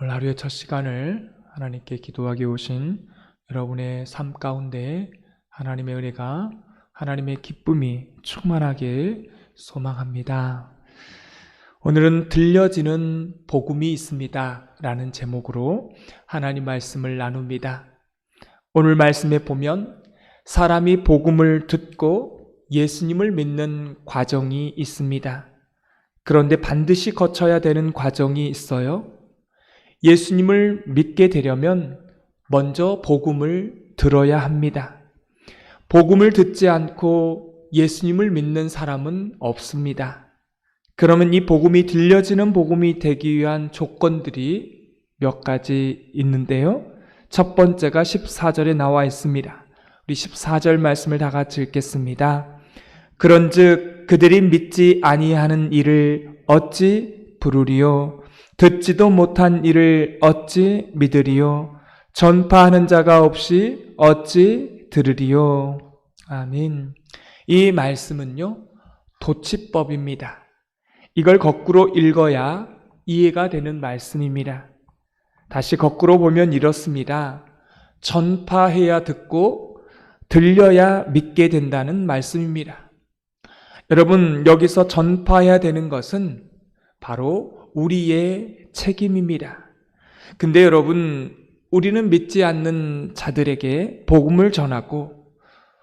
오늘 하루의 첫 시간을 하나님께 기도하기 오신 여러분의 삶 가운데 하나님의 은혜가, 하나님의 기쁨이 충만하길 소망합니다. 오늘은 들려지는 복음이 있습니다 라는 제목으로 하나님 말씀을 나눕니다. 오늘 말씀에 보면 사람이 복음을 듣고 예수님을 믿는 과정이 있습니다. 그런데 반드시 거쳐야 되는 과정이 있어요. 예수님을 믿게 되려면 먼저 복음을 들어야 합니다. 복음을 듣지 않고 예수님을 믿는 사람은 없습니다. 그러면 이 복음이 들려지는 복음이 되기 위한 조건들이 몇 가지 있는데요. 첫 번째가 14절에 나와 있습니다. 우리 14절 말씀을 다 같이 읽겠습니다. 그런즉 그들이 믿지 아니하는 이를 어찌 부르리요? 듣지도 못한 이를 어찌 믿으리요? 전파하는 자가 없이 어찌 들으리요? 아멘. 이 말씀은요, 도치법입니다. 이걸 거꾸로 읽어야 이해가 되는 말씀입니다. 다시 거꾸로 보면 이렇습니다. 전파해야 듣고 들려야 믿게 된다는 말씀입니다. 여러분, 여기서 전파해야 되는 것은 바로 우리의 책임입니다. 근데 여러분, 우리는 믿지 않는 자들에게 복음을 전하고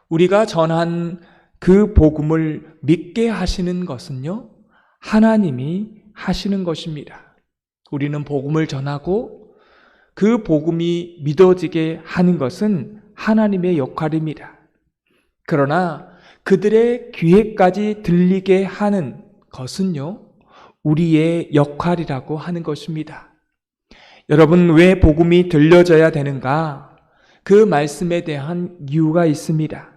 우리가 전한 그 복음을 믿게 하시는 것은요, 하나님이 하시는 것입니다. 우리는 복음을 전하고 그 복음이 믿어지게 하는 것은 하나님의 역할입니다. 그러나 그들의 귀에까지 들리게 하는 것은요, 우리의 역할이라고 하는 것입니다. 여러분, 왜 복음이 들려져야 되는가? 그 말씀에 대한 이유가 있습니다.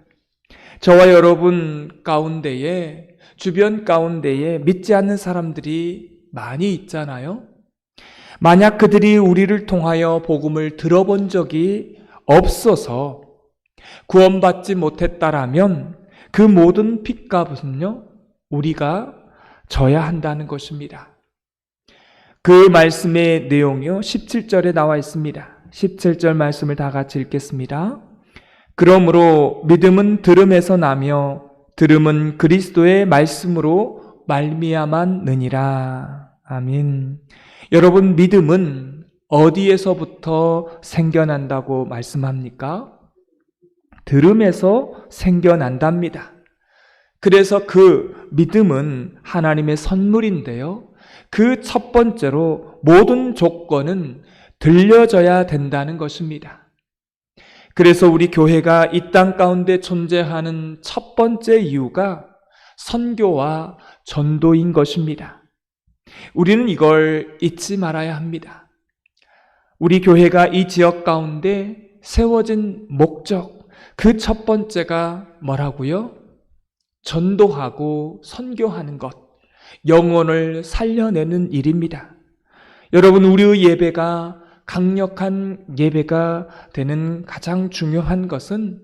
저와 여러분 가운데에, 주변 가운데에 믿지 않는 사람들이 많이 있잖아요. 만약 그들이 우리를 통하여 복음을 들어본 적이 없어서 구원받지 못했다라면 그 모든 핏값은요, 우리가 져야 한다는 것입니다. 그 말씀의 내용이요, 17절에 나와 있습니다. 17절 말씀을 다 같이 읽겠습니다. 그러므로 믿음은 들음에서 나며 들음은 그리스도의 말씀으로 말미암았느니라. 아멘. 여러분, 믿음은 어디에서부터 생겨난다고 말씀합니까? 들음에서 생겨난답니다. 그래서 그 믿음은 하나님의 선물인데요, 그 첫 번째로 모든 조건은 들려져야 된다는 것입니다. 그래서 우리 교회가 이 땅 가운데 존재하는 첫 번째 이유가 선교와 전도인 것입니다. 우리는 이걸 잊지 말아야 합니다. 우리 교회가 이 지역 가운데 세워진 목적, 그 첫 번째가 뭐라고요? 전도하고 선교하는 것, 영혼을 살려내는 일입니다. 여러분, 우리의 예배가 강력한 예배가 되는 가장 중요한 것은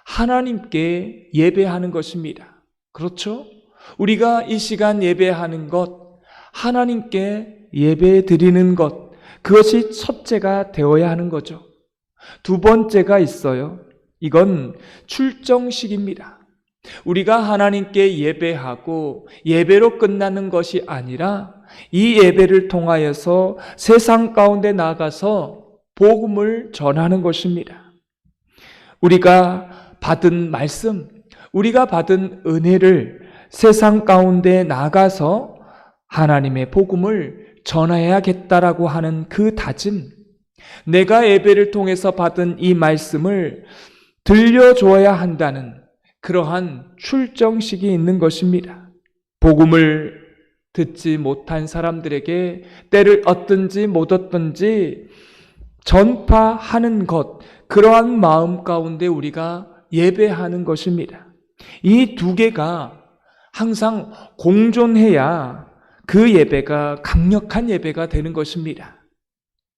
하나님께 예배하는 것입니다. 그렇죠? 우리가 이 시간 예배하는 것, 하나님께 예배 드리는 것, 그것이 첫째가 되어야 하는 거죠. 두 번째가 있어요. 이건 출정식입니다. 우리가 하나님께 예배하고 예배로 끝나는 것이 아니라 이 예배를 통하여서 세상 가운데 나가서 복음을 전하는 것입니다. 우리가 받은 말씀, 우리가 받은 은혜를 세상 가운데 나가서 하나님의 복음을 전해야겠다라고 하는 그 다짐, 내가 예배를 통해서 받은 이 말씀을 들려줘야 한다는 그러한 출정식이 있는 것입니다. 복음을 듣지 못한 사람들에게 때를 얻든지 못 얻든지 전파하는 것, 그러한 마음 가운데 우리가 예배하는 것입니다. 이 두 개가 항상 공존해야 그 예배가 강력한 예배가 되는 것입니다.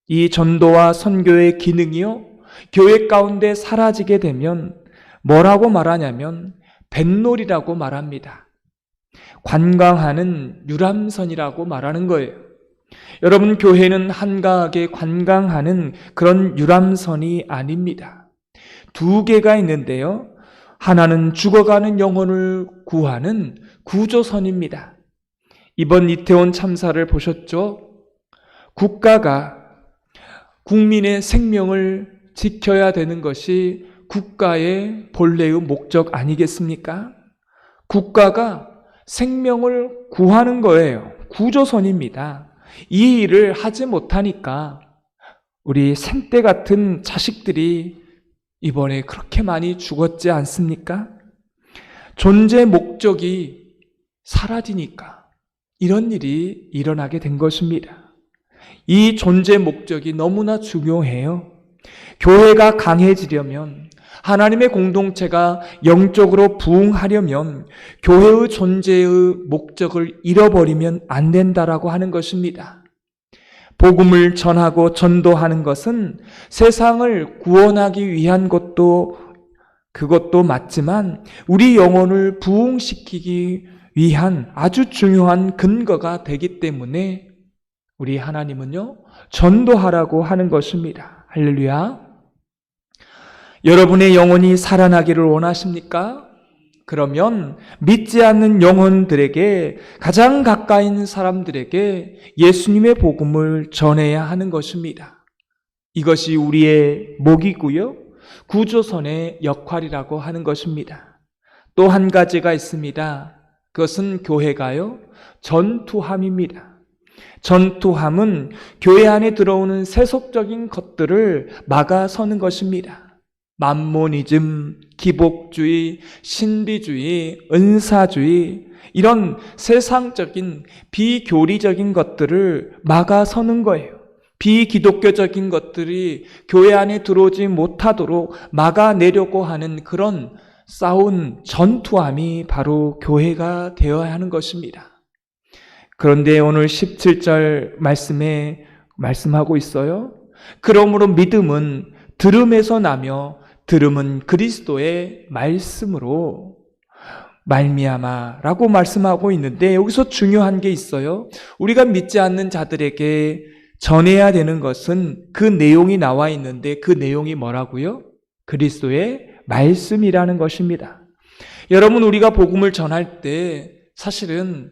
이 전도와 선교의 기능이요, 교회 가운데 사라지게 되면 뭐라고 말하냐면 뱃놀이라고 말합니다. 관광하는 유람선이라고 말하는 거예요. 여러분, 교회는 한가하게 관광하는 그런 유람선이 아닙니다. 두 개가 있는데요. 하나는 죽어가는 영혼을 구하는 구조선입니다. 이번 이태원 참사를 보셨죠? 국가가 국민의 생명을 지켜야 되는 것이 국가의 본래의 목적 아니겠습니까? 국가가 생명을 구하는 거예요. 구조선입니다. 이 일을 하지 못하니까 우리 생떼 같은 자식들이 이번에 그렇게 많이 죽었지 않습니까? 존재 목적이 사라지니까 이런 일이 일어나게 된 것입니다. 이 존재 목적이 너무나 중요해요. 교회가 강해지려면, 하나님의 공동체가 영적으로 부흥하려면 교회의 존재의 목적을 잃어버리면 안 된다라고 하는 것입니다. 복음을 전하고 전도하는 것은 세상을 구원하기 위한 그것도 맞지만 우리 영혼을 부흥시키기 위한 아주 중요한 근거가 되기 때문에 우리 하나님은요, 전도하라고 하는 것입니다. 할렐루야. 여러분의 영혼이 살아나기를 원하십니까? 그러면 믿지 않는 영혼들에게, 가장 가까이 있는 사람들에게 예수님의 복음을 전해야 하는 것입니다. 이것이 우리의 목이고요, 구조선의 역할이라고 하는 것입니다. 또 한 가지가 있습니다. 그것은 교회가요, 전투함입니다. 전투함은 교회 안에 들어오는 세속적인 것들을 막아서는 것입니다. 만모니즘, 기복주의, 신비주의, 은사주의, 이런 세상적인 비교리적인 것들을 막아서는 거예요. 비기독교적인 것들이 교회 안에 들어오지 못하도록 막아내려고 하는 그런 싸운 전투함이 바로 교회가 되어야 하는 것입니다. 그런데 오늘 17절 말씀에 말씀하고 있어요. 그러므로 믿음은 들음에서 나며 들음은 그리스도의 말씀으로 말미암아라고 말씀하고 있는데, 여기서 중요한 게 있어요. 우리가 믿지 않는 자들에게 전해야 되는 것은 그 내용이 나와 있는데, 그 내용이 뭐라고요? 그리스도의 말씀이라는 것입니다. 여러분, 우리가 복음을 전할 때 사실은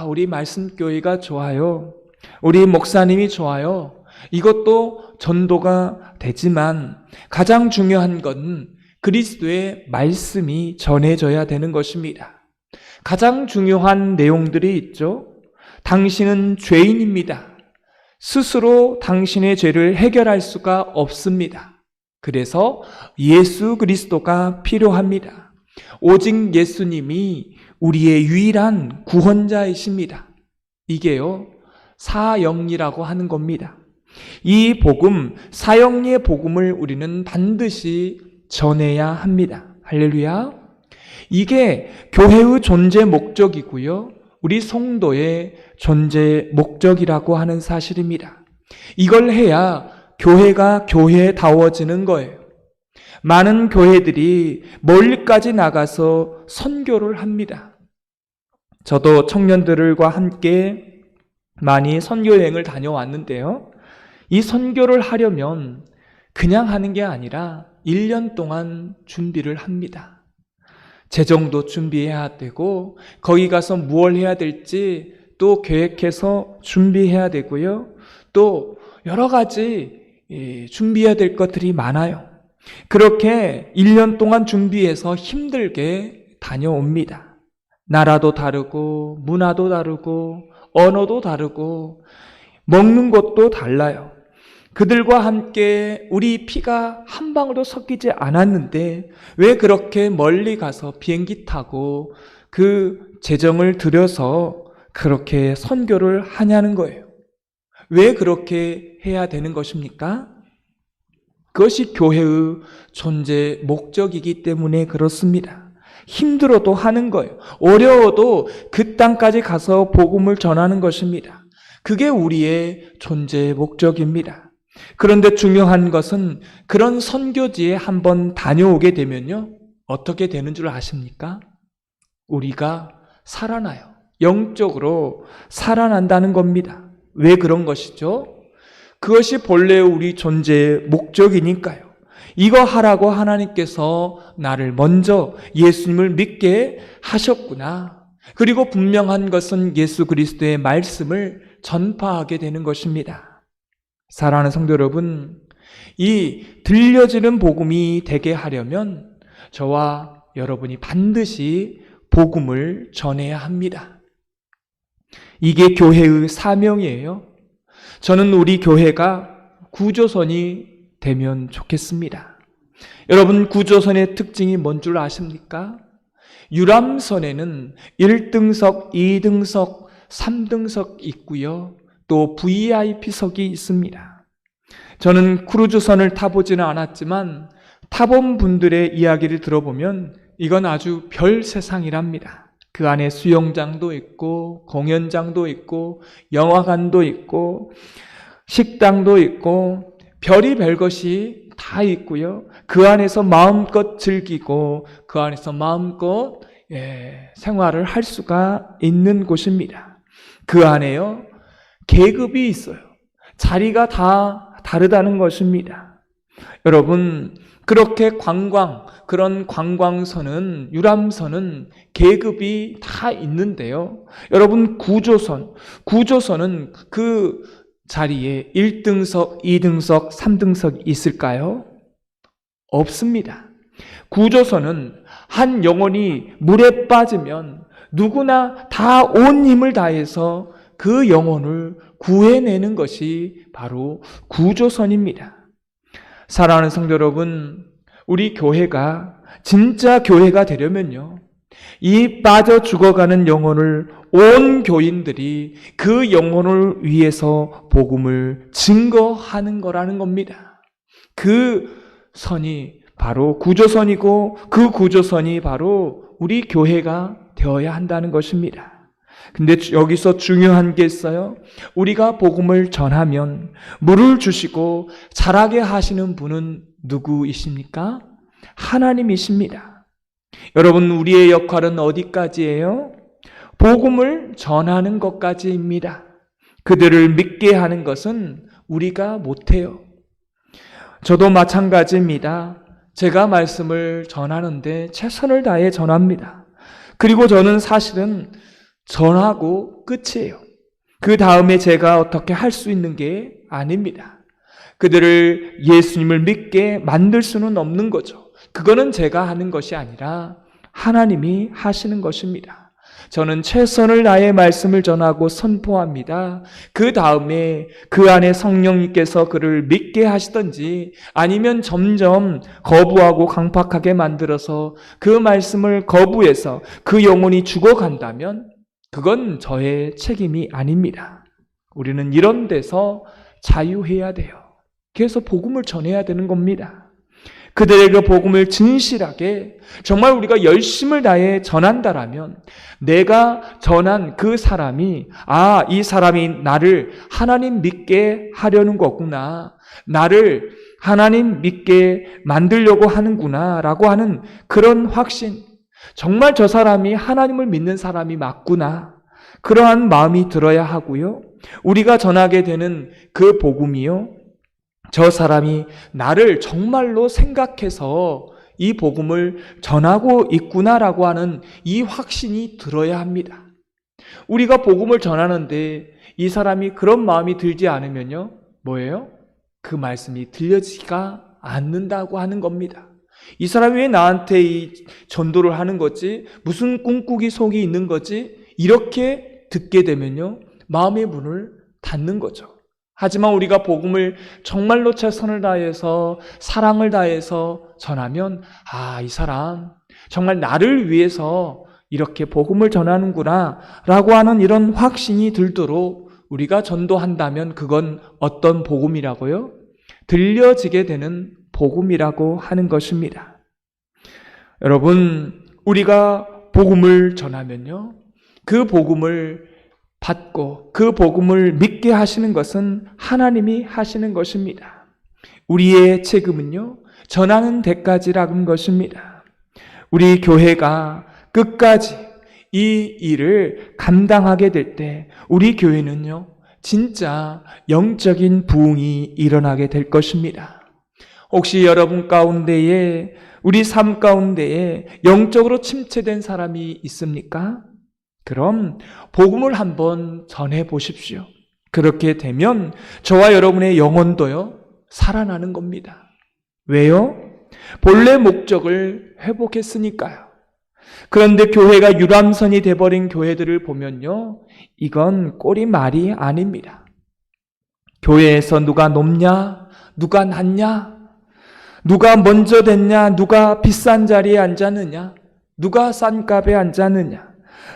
우리 말씀교회가 좋아요, 우리 목사님이 좋아요, 이것도 전도가 되지만 가장 중요한 건 그리스도의 말씀이 전해져야 되는 것입니다. 가장 중요한 내용들이 있죠. 당신은 죄인입니다. 스스로 당신의 죄를 해결할 수가 없습니다. 그래서 예수 그리스도가 필요합니다. 오직 예수님이 우리의 유일한 구원자이십니다. 이게요, 사형리라고 하는 겁니다. 이 복음, 사형리의 복음을 우리는 반드시 전해야 합니다. 할렐루야. 이게 교회의 존재 목적이고요, 우리 성도의 존재 목적이라고 하는 사실입니다. 이걸 해야 교회가 교회다워지는 거예요. 많은 교회들이 멀리까지 나가서 선교를 합니다. 저도 청년들과 함께 많이 선교여행을 다녀왔는데요, 이 선교를 하려면 그냥 하는 게 아니라 1년 동안 준비를 합니다. 재정도 준비해야 되고, 거기 가서 무엇을 해야 될지 또 계획해서 준비해야 되고요, 또 여러 가지 준비해야 될 것들이 많아요. 그렇게 1년 동안 준비해서 힘들게 다녀옵니다. 나라도 다르고, 문화도 다르고, 언어도 다르고, 먹는 것도 달라요. 그들과 함께 우리 피가 한 방울도 섞이지 않았는데 왜 그렇게 멀리 가서 비행기 타고 그 재정을 들여서 그렇게 선교를 하냐는 거예요. 왜 그렇게 해야 되는 것입니까? 그것이 교회의 존재 목적이기 때문에 그렇습니다. 힘들어도 하는 거예요. 어려워도 그 땅까지 가서 복음을 전하는 것입니다. 그게 우리의 존재 목적입니다. 그런데 중요한 것은 그런 선교지에 한번 다녀오게 되면요, 어떻게 되는 줄 아십니까? 우리가 살아나요. 영적으로 살아난다는 겁니다. 왜 그런 것이죠? 그것이 본래 우리 존재의 목적이니까요. 이거 하라고 하나님께서 나를 먼저 예수님을 믿게 하셨구나. 그리고 분명한 것은 예수 그리스도의 말씀을 전파하게 되는 것입니다. 사랑하는 성도 여러분, 이 들려지는 복음이 되게 하려면 저와 여러분이 반드시 복음을 전해야 합니다. 이게 교회의 사명이에요. 저는 우리 교회가 구조선이 되면 좋겠습니다. 여러분, 구조선의 특징이 뭔 줄 아십니까? 유람선에는 1등석, 2등석, 3등석 있고요. 또 VIP석이 있습니다. 저는 크루즈선을 타보지는 않았지만 타본 분들의 이야기를 들어보면 이건 아주 별 세상이랍니다. 그 안에 수영장도 있고 공연장도 있고 영화관도 있고 식당도 있고 별의별 것이 다 있고요. 그 안에서 마음껏 즐기고 그 안에서 마음껏 생활을 할 수가 있는 곳입니다. 그 안에요, 계급이 있어요. 자리가 다 다르다는 것입니다. 여러분, 그렇게 그런 관광선은, 유람선은 계급이 다 있는데요. 여러분, 구조선은 그 자리에 1등석, 2등석, 3등석 있을까요? 없습니다. 구조선은 한 영혼이 물에 빠지면 누구나 다 온 힘을 다해서 그 영혼을 구해내는 것이 바로 구조선입니다. 사랑하는 성도 여러분, 우리 교회가 진짜 교회가 되려면요, 이 빠져 죽어가는 영혼을 온 교인들이 그 영혼을 위해서 복음을 증거하는 거라는 겁니다. 그 선이 바로 구조선이고 그 구조선이 바로 우리 교회가 되어야 한다는 것입니다. 근데 여기서 중요한 게 있어요. 우리가 복음을 전하면 물을 주시고 자라게 하시는 분은 누구이십니까? 하나님이십니다. 여러분, 우리의 역할은 어디까지예요? 복음을 전하는 것까지입니다. 그들을 믿게 하는 것은 우리가 못해요. 저도 마찬가지입니다. 제가 말씀을 전하는데 최선을 다해 전합니다. 그리고 저는 사실은 전하고 끝이에요. 그 다음에 제가 어떻게 할 수 있는 게 아닙니다. 그들을 예수님을 믿게 만들 수는 없는 거죠. 그거는 제가 하는 것이 아니라 하나님이 하시는 것입니다. 저는 최선을 다해 말씀을 전하고 선포합니다. 그 다음에 그 안에 성령님께서 그를 믿게 하시든지 아니면 점점 거부하고 강팍하게 만들어서 그 말씀을 거부해서 그 영혼이 죽어간다면 그건 저의 책임이 아닙니다. 우리는 이런 데서 자유해야 돼요. 그래서 복음을 전해야 되는 겁니다. 그들에게 복음을 진실하게 정말 우리가 열심을 다해 전한다라면 내가 전한 그 사람이 이 사람이 나를 하나님 믿게 하려는 거구나, 나를 하나님 믿게 만들려고 하는구나 라고 하는 그런 확신, 정말 저 사람이 하나님을 믿는 사람이 맞구나, 그러한 마음이 들어야 하고요. 우리가 전하게 되는 그 복음이요, 저 사람이 나를 정말로 생각해서 이 복음을 전하고 있구나라고 하는 이 확신이 들어야 합니다. 우리가 복음을 전하는데 이 사람이 그런 마음이 들지 않으면요, 뭐예요? 그 말씀이 들려지지가 않는다고 하는 겁니다. 이 사람이 왜 나한테 이 전도를 하는 거지? 무슨 꿈꾸기 속이 있는 거지? 이렇게 듣게 되면요, 마음의 문을 닫는 거죠. 하지만 우리가 복음을 정말로 최선을 다해서 사랑을 다해서 전하면 이 사람 정말 나를 위해서 이렇게 복음을 전하는구나 라고 하는 이런 확신이 들도록 우리가 전도한다면 그건 어떤 복음이라고요? 들려지게 되는 복음이라고 하는 것입니다. 여러분, 우리가 복음을 전하면요, 그 복음을 받고 그 복음을 믿게 하시는 것은 하나님이 하시는 것입니다. 우리의 책임은요, 전하는 데까지라는 것입니다. 우리 교회가 끝까지 이 일을 감당하게 될 때 우리 교회는요, 진짜 영적인 부흥이 일어나게 될 것입니다. 혹시 여러분 가운데에, 우리 삶 가운데에 영적으로 침체된 사람이 있습니까? 그럼 복음을 한번 전해 보십시오. 그렇게 되면 저와 여러분의 영혼도요, 살아나는 겁니다. 왜요? 본래 목적을 회복했으니까요. 그런데 교회가 유람선이 돼버린 교회들을 보면요, 이건 꼴이 말이 아닙니다. 교회에서 누가 높냐, 누가 낮냐, 누가 먼저 됐냐, 누가 비싼 자리에 앉았느냐, 누가 싼 값에 앉았느냐,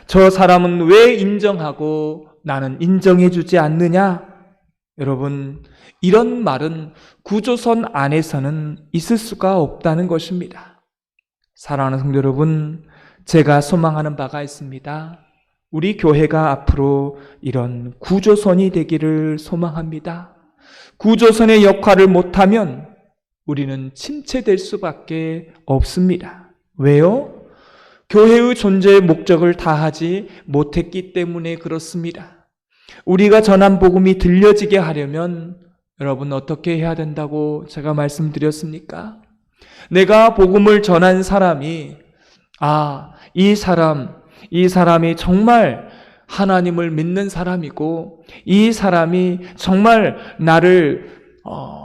저 사람은 왜 인정하고 나는 인정해주지 않느냐. 여러분, 이런 말은 구조선 안에서는 있을 수가 없다는 것입니다. 사랑하는 성도 여러분, 제가 소망하는 바가 있습니다. 우리 교회가 앞으로 이런 구조선이 되기를 소망합니다. 구조선의 역할을 못하면 우리는 침체될 수밖에 없습니다. 왜요? 교회의 존재의 목적을 다하지 못했기 때문에 그렇습니다. 우리가 전한 복음이 들려지게 하려면 여러분 어떻게 해야 된다고 제가 말씀드렸습니까? 내가 복음을 전한 사람이 이 사람이 정말 하나님을 믿는 사람이고 이 사람이 정말 나를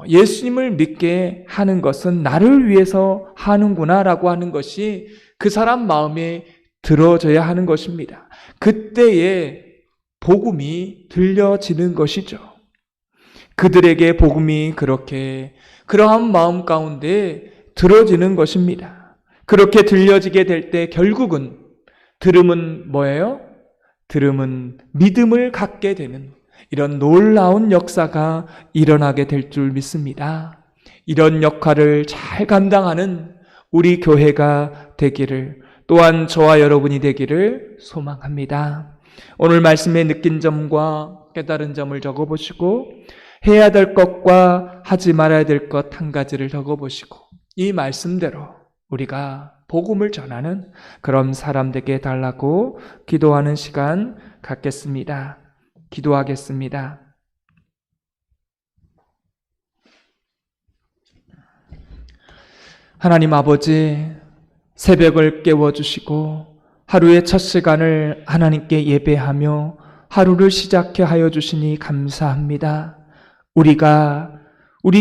예수님을 믿게 하는 것은 나를 위해서 하는구나 라고 하는 것이 그 사람 마음에 들어져야 하는 것입니다. 그때에 복음이 들려지는 것이죠. 그들에게 복음이 그러한 마음 가운데 들어지는 것입니다. 그렇게 들려지게 될 때 결국은 들음은 뭐예요? 들음은 믿음을 갖게 되는 이런 놀라운 역사가 일어나게 될 줄 믿습니다. 이런 역할을 잘 감당하는 우리 교회가 되기를, 또한 저와 여러분이 되기를 소망합니다. 오늘 말씀에 느낀 점과 깨달은 점을 적어보시고 해야 될 것과 하지 말아야 될 것 한 가지를 적어보시고 이 말씀대로 우리가 복음을 전하는 그런 사람 되게 달라고 기도하는 시간 갖겠습니다. 기도하겠습니다. 하나님 아버지, 새벽을 깨워주시고 하루의 첫 시간을 하나님께 예배하며 하루를 시작해 하여 주시니 감사합니다. 우리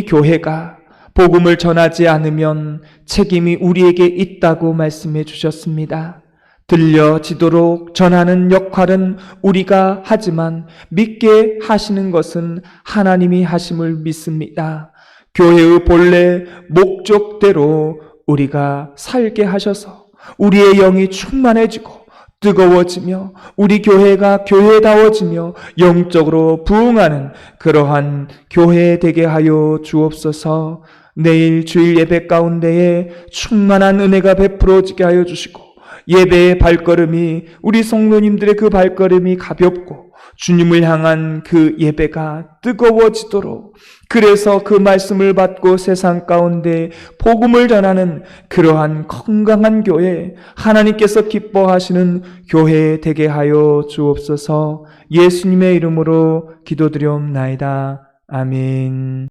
교회가 복음을 전하지 않으면 책임이 우리에게 있다고 말씀해 주셨습니다. 들려지도록 전하는 역할은 우리가 하지만 믿게 하시는 것은 하나님이 하심을 믿습니다. 교회의 본래 목적대로 우리가 살게 하셔서 우리의 영이 충만해지고 뜨거워지며 우리 교회가 교회다워지며 영적으로 부흥하는 그러한 교회 되게 하여 주옵소서. 내일 주일 예배 가운데에 충만한 은혜가 베풀어지게 하여 주시고 예배의 발걸음이, 우리 성도님들의 그 발걸음이 가볍고 주님을 향한 그 예배가 뜨거워지도록, 그래서 그 말씀을 받고 세상 가운데 복음을 전하는 그러한 건강한 교회, 하나님께서 기뻐하시는 교회 되게 하여 주옵소서. 예수님의 이름으로 기도드리옵나이다. 아멘.